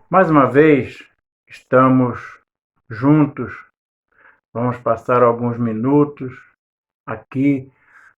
Mais uma vez, estamos juntos. Vamos passar alguns minutos aqui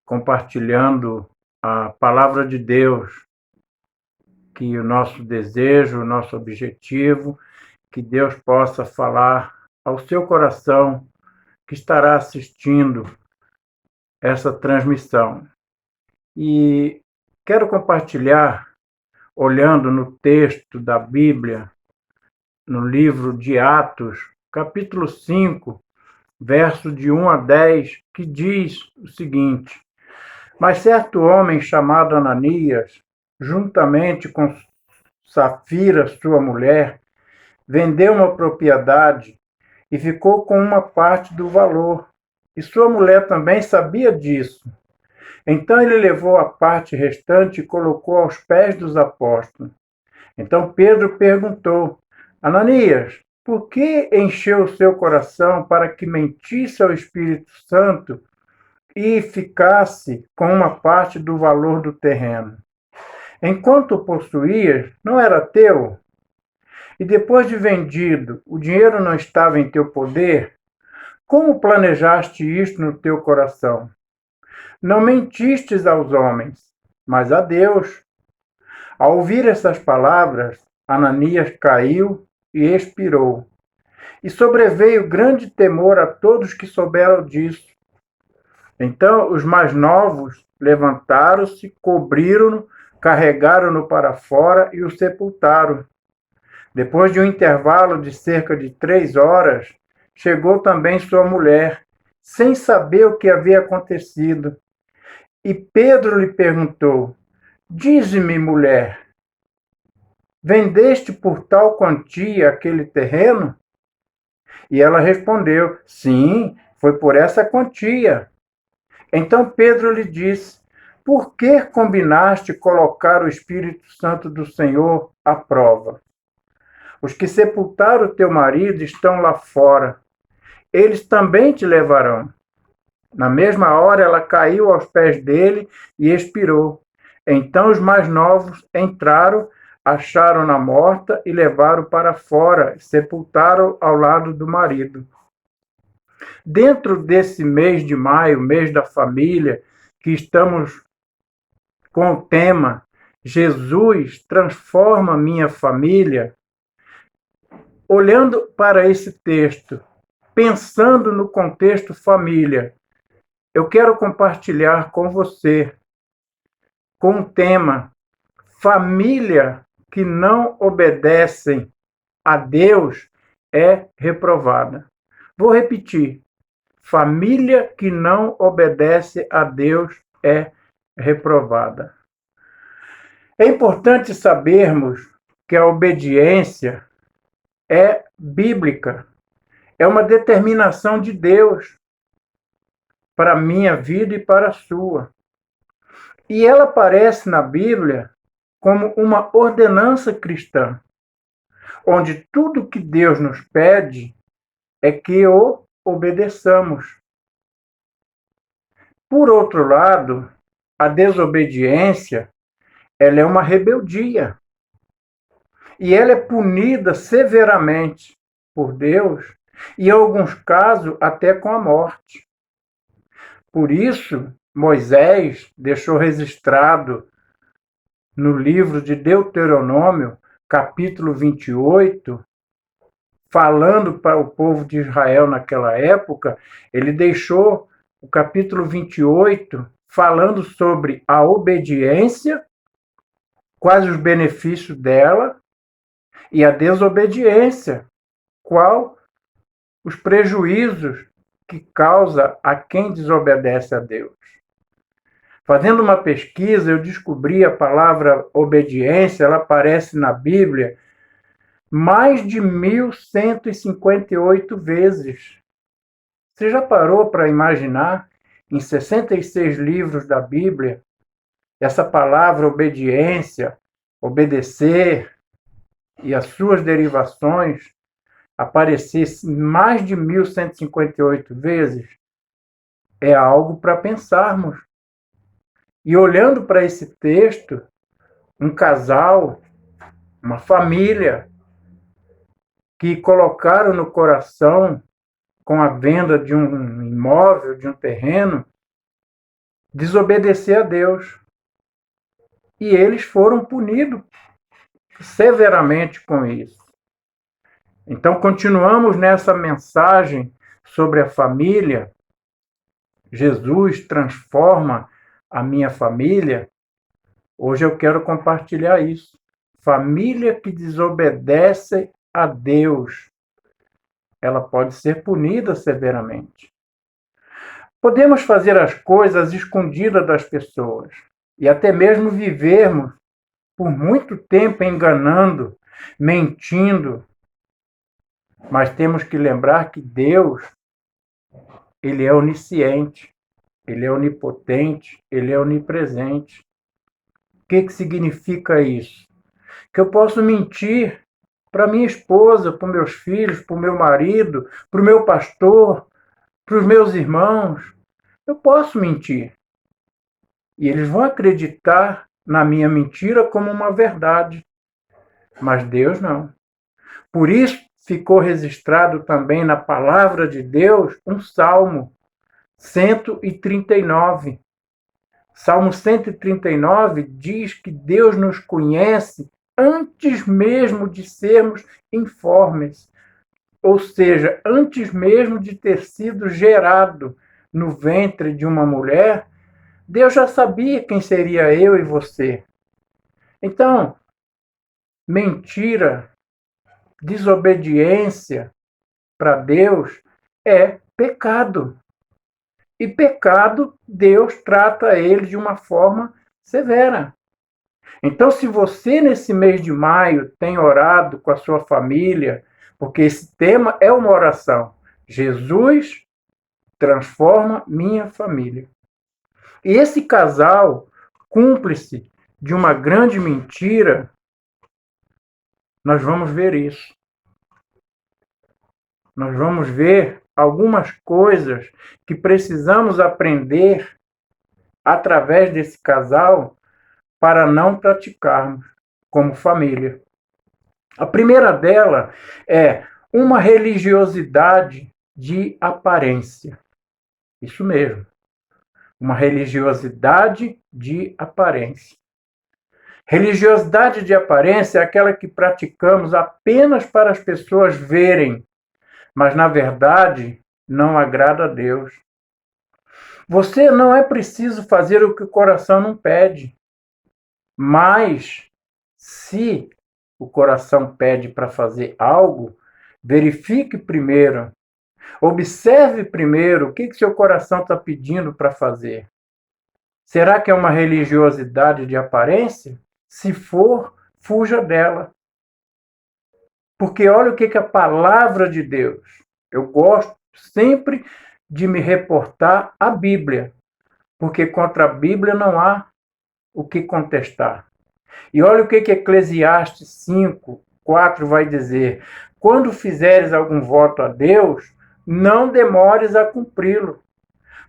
compartilhando a palavra de Deus, que o nosso desejo, o nosso objetivo, que Deus possa falar ao seu coração que estará assistindo essa transmissão. E quero compartilhar, olhando no texto da Bíblia, no livro de Atos, capítulo 5, verso de 1 a 10, que diz o seguinte: Mas certo homem chamado Ananias, juntamente com Safira, sua mulher, vendeu uma propriedade e ficou com uma parte do valor. E sua mulher também sabia disso. Então ele levou a parte restante e colocou aos pés dos apóstolos. Então Pedro perguntou: Ananias, por que encheu o seu coração para que mentisse ao Espírito Santo e ficasse com uma parte do valor do terreno? Enquanto o possuías, não era teu? E depois de vendido, o dinheiro não estava em teu poder? Como planejaste isto no teu coração? Não mentistes aos homens, mas a Deus. Ao ouvir essas palavras, Ananias caiu e expirou. E sobreveio grande temor a todos que souberam disso. Então os mais novos levantaram-se, cobriram-no, carregaram-no para fora e o sepultaram. Depois de um intervalo de cerca de 3 horas, chegou também sua mulher, sem saber o que havia acontecido. E Pedro lhe perguntou: Dize-me, mulher, vendeste por tal quantia aquele terreno? E ela respondeu: Sim, foi por essa quantia. Então Pedro lhe disse: Por que combinaste colocar o Espírito Santo do Senhor à prova? Os que sepultaram teu marido estão lá fora. Eles também te levarão. Na mesma hora ela caiu aos pés dele e expirou. Então os mais novos entraram, acharam-na morta e levaram para fora, sepultaram ao lado do marido. Dentro desse mês de maio, mês da família, que estamos com o tema Jesus transforma minha família, olhando para esse texto, pensando no contexto família, eu quero compartilhar com você com o tema família que não obedecem a Deus é reprovada. Vou repetir. Família que não obedece a Deus é reprovada. É importante sabermos que a obediência é bíblica, é uma determinação de Deus para a minha vida e para a sua. E ela aparece na Bíblia como uma ordenança cristã, onde tudo que Deus nos pede é que o obedeçamos. Por outro lado, a desobediência, ela é uma rebeldia. E ela é punida severamente por Deus, e em alguns casos até com a morte. Por isso, Moisés deixou registrado no livro de Deuteronômio, capítulo 28, falando para o povo de Israel naquela época, ele deixou o capítulo 28 falando sobre a obediência, quais os benefícios dela, e a desobediência, qual os prejuízos que causa a quem desobedece a Deus. Fazendo uma pesquisa, eu descobri a palavra obediência, ela aparece na Bíblia mais de 1.158 vezes. Você já parou para imaginar, em 66 livros da Bíblia, essa palavra obediência, obedecer e as suas derivações aparecer mais de 1.158 vezes? É algo para pensarmos. E olhando para esse texto, um casal, uma família, que colocaram no coração, com a venda de um imóvel, de um terreno, desobedecer a Deus. E eles foram punidos severamente com isso. Então, continuamos nessa mensagem sobre a família. Jesus transforma a minha família. Hoje eu quero compartilhar isso. Família que desobedece a Deus, ela pode ser punida severamente. Podemos fazer as coisas escondidas das pessoas e até mesmo vivermos por muito tempo enganando, mentindo, mas temos que lembrar que Deus, ele é onisciente, ele é onipotente, ele é onipresente. O que significa isso? Que eu posso mentir para minha esposa, para meus filhos, para o meu marido, para o meu pastor, para os meus irmãos. Eu posso mentir. E eles vão acreditar na minha mentira como uma verdade. Mas Deus não. Por isso ficou registrado também na palavra de Deus um Salmo 139. Salmo 139 diz que Deus nos conhece antes mesmo de sermos informes, ou seja, antes mesmo de ter sido gerado no ventre de uma mulher, Deus já sabia quem seria eu e você. Então, mentira, desobediência para Deus é pecado. E pecado, Deus trata ele de uma forma severa. Então, se você, nesse mês de maio, tem orado com a sua família, porque esse tema é uma oração, Jesus transforma minha família. E esse casal, cúmplice de uma grande mentira, nós vamos ver isso. Nós vamos ver algumas coisas que precisamos aprender através desse casal para não praticarmos como família. A primeira dela é uma religiosidade de aparência. Isso mesmo. Uma religiosidade de aparência. Religiosidade de aparência é aquela que praticamos apenas para as pessoas verem, mas na verdade não agrada a Deus. Você não é preciso fazer o que o coração não pede, mas se o coração pede para fazer algo, verifique primeiro, observe primeiro o que seu coração está pedindo para fazer. Será que é uma religiosidade de aparência? Se for, fuja dela. Porque olha o que a palavra de Deus. Eu gosto sempre de me reportar à Bíblia, porque contra a Bíblia não há o que contestar. E olha o que Eclesiastes 5:4 vai dizer. Quando fizeres algum voto a Deus, não demores a cumpri-lo,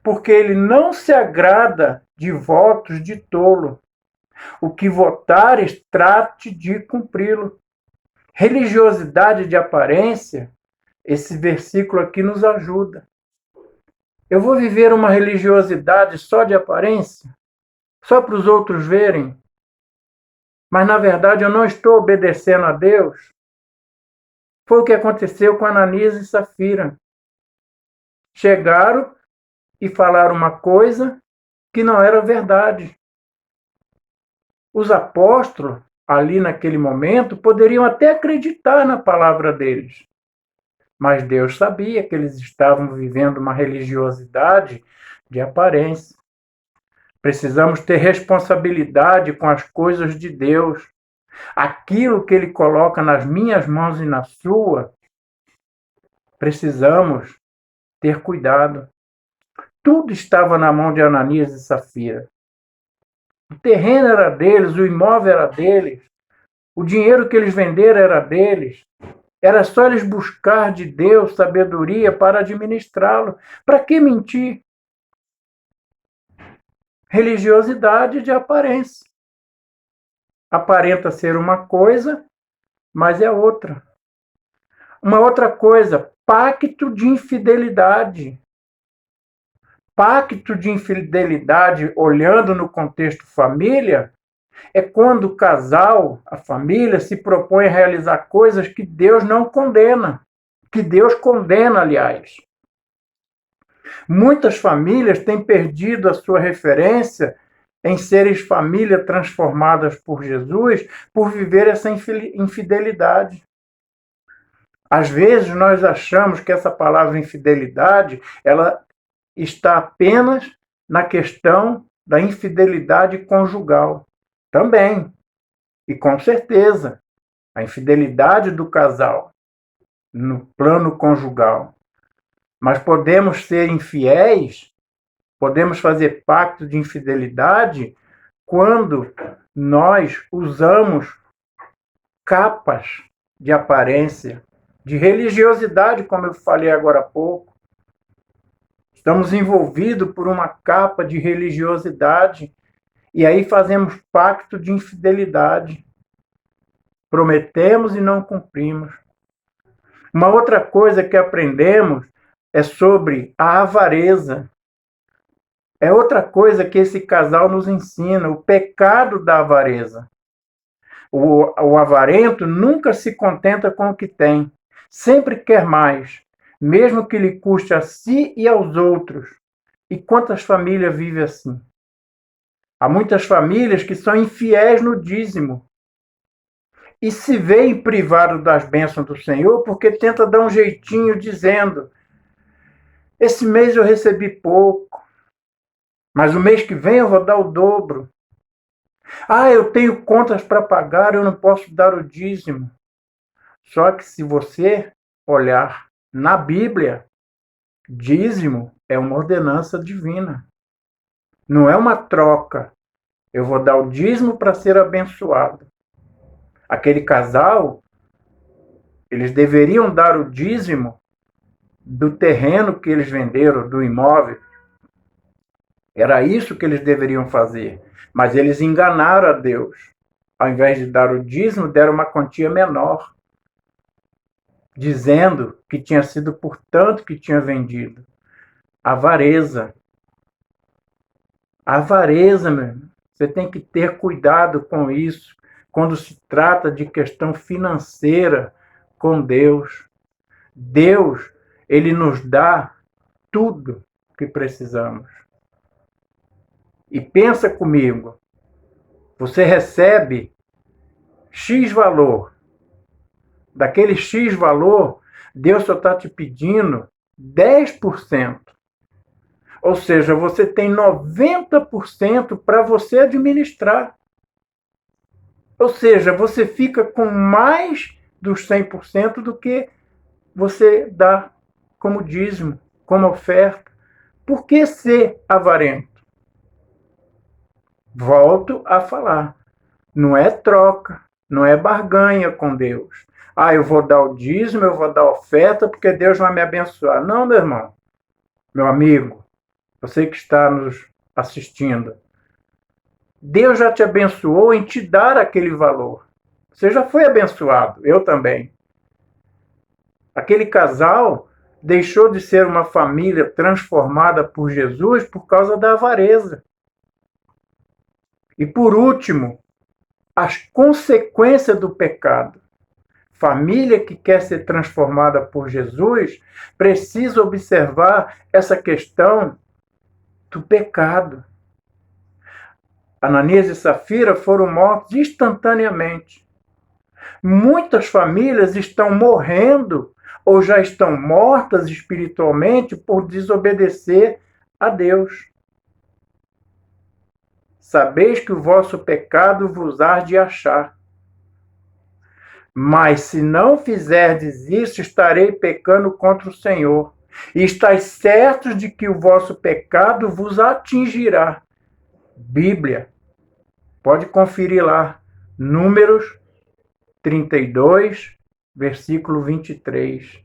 porque ele não se agrada de votos de tolo. O que votares, trate de cumpri-lo. Religiosidade de aparência, esse versículo aqui nos ajuda. Eu vou viver uma religiosidade só de aparência? Só para os outros verem? Mas, na verdade, eu não estou obedecendo a Deus? Foi o que aconteceu com Ananias e Safira. Chegaram e falaram uma coisa que não era verdade. Os apóstolos, ali naquele momento, poderiam até acreditar na palavra deles. Mas Deus sabia que eles estavam vivendo uma religiosidade de aparência. Precisamos ter responsabilidade com as coisas de Deus. Aquilo que Ele coloca nas minhas mãos e na sua, precisamos ter cuidado. Tudo estava na mão de Ananias e Safira. O terreno era deles, o imóvel era deles, o dinheiro que eles venderam era deles. Era só eles buscar de Deus sabedoria para administrá-lo. Para que mentir? Religiosidade de aparência. Aparenta ser uma coisa, mas é outra. Uma outra coisa, pacto de infidelidade. Pacto de infidelidade, olhando no contexto família, é quando o casal, a família, se propõe a realizar coisas que Deus não condena. Que Deus condena, aliás. Muitas famílias têm perdido a sua referência em serem famílias transformadas por Jesus por viver essa infidelidade. Às vezes nós achamos que essa palavra infidelidade, ela está apenas na questão da infidelidade conjugal. Também, e com certeza, a infidelidade do casal no plano conjugal. Mas podemos ser infiéis, podemos fazer pacto de infidelidade quando nós usamos capas de aparência, de religiosidade, como eu falei agora há pouco. Estamos envolvidos por uma capa de religiosidade e aí fazemos pacto de infidelidade. Prometemos e não cumprimos. Uma outra coisa que aprendemos é sobre a avareza. É outra coisa que esse casal nos ensina, o pecado da avareza. O avarento nunca se contenta com o que tem, sempre quer mais, mesmo que lhe custe a si e aos outros. E quantas famílias vivem assim? Há muitas famílias que são infiéis no dízimo e se veem privados das bênçãos do Senhor porque tenta dar um jeitinho dizendo: esse mês eu recebi pouco, mas o mês que vem eu vou dar o dobro. Ah, eu tenho contas para pagar, eu não posso dar o dízimo. Só que se você olhar na Bíblia, dízimo é uma ordenança divina. Não é uma troca. Eu vou dar o dízimo para ser abençoado. Aquele casal, eles deveriam dar o dízimo do terreno que eles venderam, do imóvel. Era isso que eles deveriam fazer. Mas eles enganaram a Deus. Ao invés de dar o dízimo, deram uma quantia menor, dizendo que tinha sido por tanto que tinha vendido. Avareza. Avareza, meu irmão. Você tem que ter cuidado com isso quando se trata de questão financeira com Deus. Deus, ele nos dá tudo que precisamos. E pensa comigo, você recebe X valor. Daquele X valor, Deus só está te pedindo 10%. Ou seja, você tem 90% para você administrar. Ou seja, você fica com mais dos 100% do que você dá como dízimo, como oferta. Por que ser avarento? Volto a falar. Não é troca, não é barganha com Deus. Ah, eu vou dar o dízimo, eu vou dar a oferta porque Deus vai me abençoar. Não, meu irmão, meu amigo, você que está nos assistindo. Deus já te abençoou em te dar aquele valor. Você já foi abençoado, eu também. Aquele casal deixou de ser uma família transformada por Jesus por causa da avareza. E por último, as consequências do pecado. Família que quer ser transformada por Jesus precisa observar essa questão do pecado. Ananias e Safira foram mortos instantaneamente. Muitas famílias estão morrendo ou já estão mortas espiritualmente por desobedecer a Deus. Sabeis que o vosso pecado vos há de achar. Mas se não fizerdes isso, estarei pecando contra o Senhor. E estáis certos de que o vosso pecado vos atingirá. Bíblia. Pode conferir lá. Números 32, versículo 23.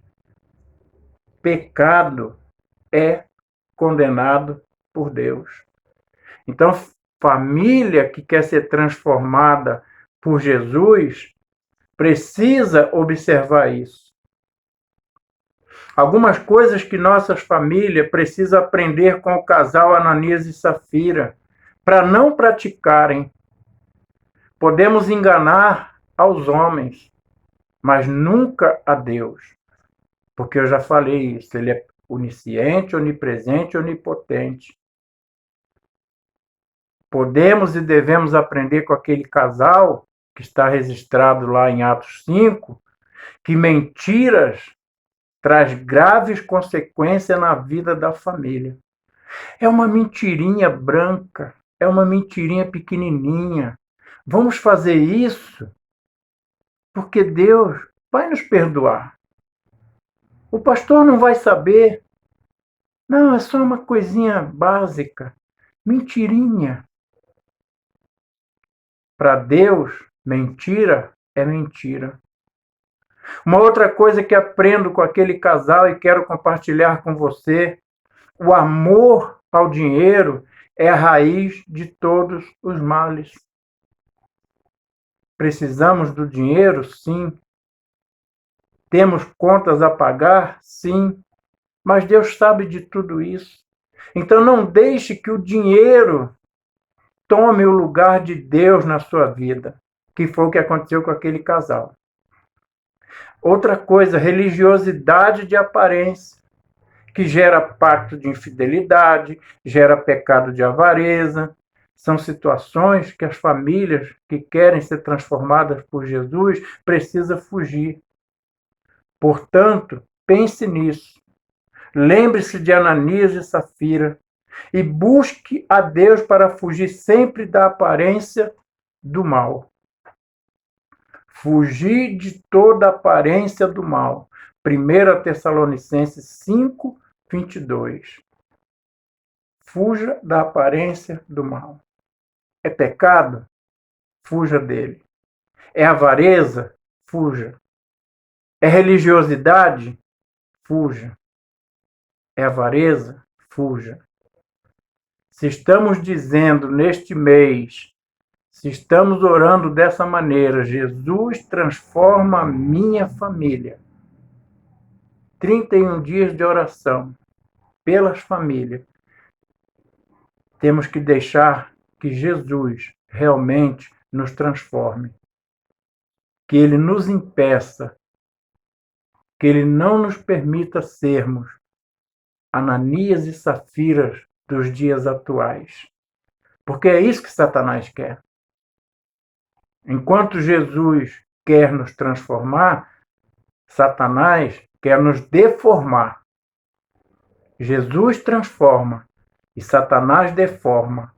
Pecado é condenado por Deus. Então, família que quer ser transformada por Jesus precisa observar isso. Algumas coisas que nossas famílias precisam aprender com o casal Ananias e Safira, para não praticarem. Podemos enganar aos homens, mas nunca a Deus. Porque eu já falei isso, ele é onisciente, onipresente, onipotente. Podemos e devemos aprender com aquele casal que está registrado lá em Atos 5, que mentiras traz graves consequências na vida da família. É uma mentirinha branca, é uma mentirinha pequenininha. Vamos fazer isso porque Deus vai nos perdoar. O pastor não vai saber. Não, é só uma coisinha básica. Mentirinha. Para Deus, mentira é mentira. Uma outra coisa que aprendo com aquele casal e quero compartilhar com você: o amor ao dinheiro é a raiz de todos os males. Precisamos do dinheiro? Sim. Temos contas a pagar? Sim. Mas Deus sabe de tudo isso. Então não deixe que o dinheiro tome o lugar de Deus na sua vida, que foi o que aconteceu com aquele casal. Outra coisa, religiosidade de aparência, que gera pacto de infidelidade, gera pecado de avareza. São situações que as famílias que querem ser transformadas por Jesus precisam fugir. Portanto, pense nisso. Lembre-se de Ananias e Safira e busque a Deus para fugir sempre da aparência do mal. Fugir de toda aparência do mal. 1 Tessalonicenses 5, 22. Fuja da aparência do mal. É pecado? Fuja dele. É avareza? Fuja. É religiosidade? Fuja. É avareza? Fuja. Se estamos dizendo neste mês, se estamos orando dessa maneira, Jesus transforma a minha família. 31 dias de oração pelas famílias. Temos que deixar que Jesus realmente nos transforme. Que Ele nos impeça, que Ele não nos permita sermos Ananias e Safiras dos dias atuais. Porque é isso que Satanás quer. Enquanto Jesus quer nos transformar, Satanás quer nos deformar. Jesus transforma e Satanás deforma.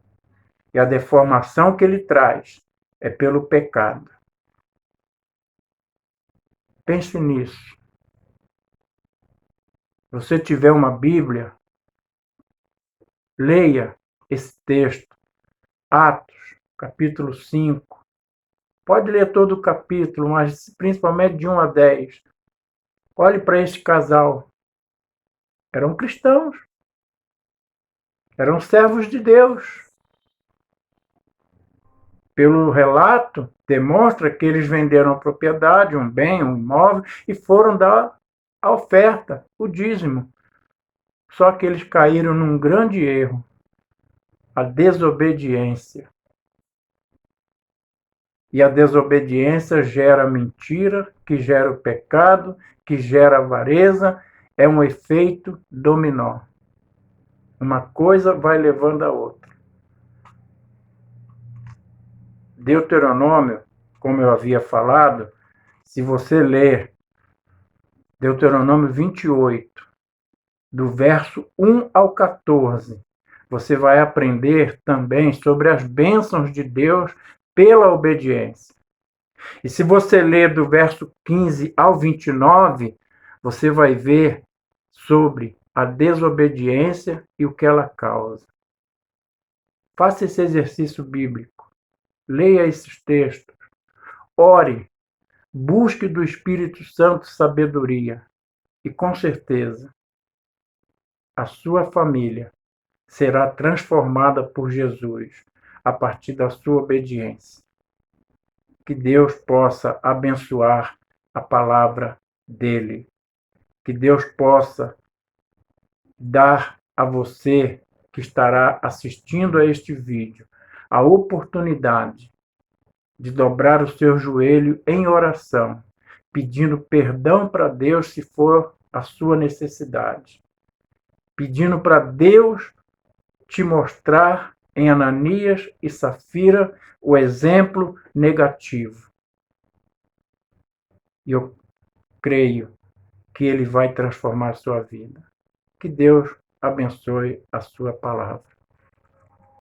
E a deformação que ele traz é pelo pecado. Pense nisso. Se você tiver uma Bíblia, leia esse texto, Atos, capítulo 5. Pode ler todo o capítulo, mas principalmente de 1 a 10. Olhe para esse casal. Eram cristãos. Eram servos de Deus. Pelo relato, demonstra que eles venderam a propriedade, um bem, um imóvel, e foram dar a oferta, o dízimo. Só que eles caíram num grande erro, a desobediência. E a desobediência gera mentira, que gera o pecado, que gera avareza, é um efeito dominó. Uma coisa vai levando a outra. Deuteronômio, como eu havia falado, se você ler Deuteronômio 28, do verso 1 ao 14, você vai aprender também sobre as bênçãos de Deus pela obediência. E se você ler do verso 15 ao 29, você vai ver sobre a desobediência e o que ela causa. Faça esse exercício bíblico. Leia esses textos. Ore. Busque do Espírito Santo sabedoria. E com certeza, a sua família será transformada por Jesus a partir da sua obediência. Que Deus possa abençoar a palavra dele. que Deus possa dar a você que estará assistindo a este vídeo a oportunidade de dobrar o seu joelho em oração, pedindo perdão para Deus se for a sua necessidade, pedindo para Deus te mostrar em Ananias e Safira o exemplo negativo. E eu creio que ele vai transformar a sua vida. Que Deus abençoe a sua palavra.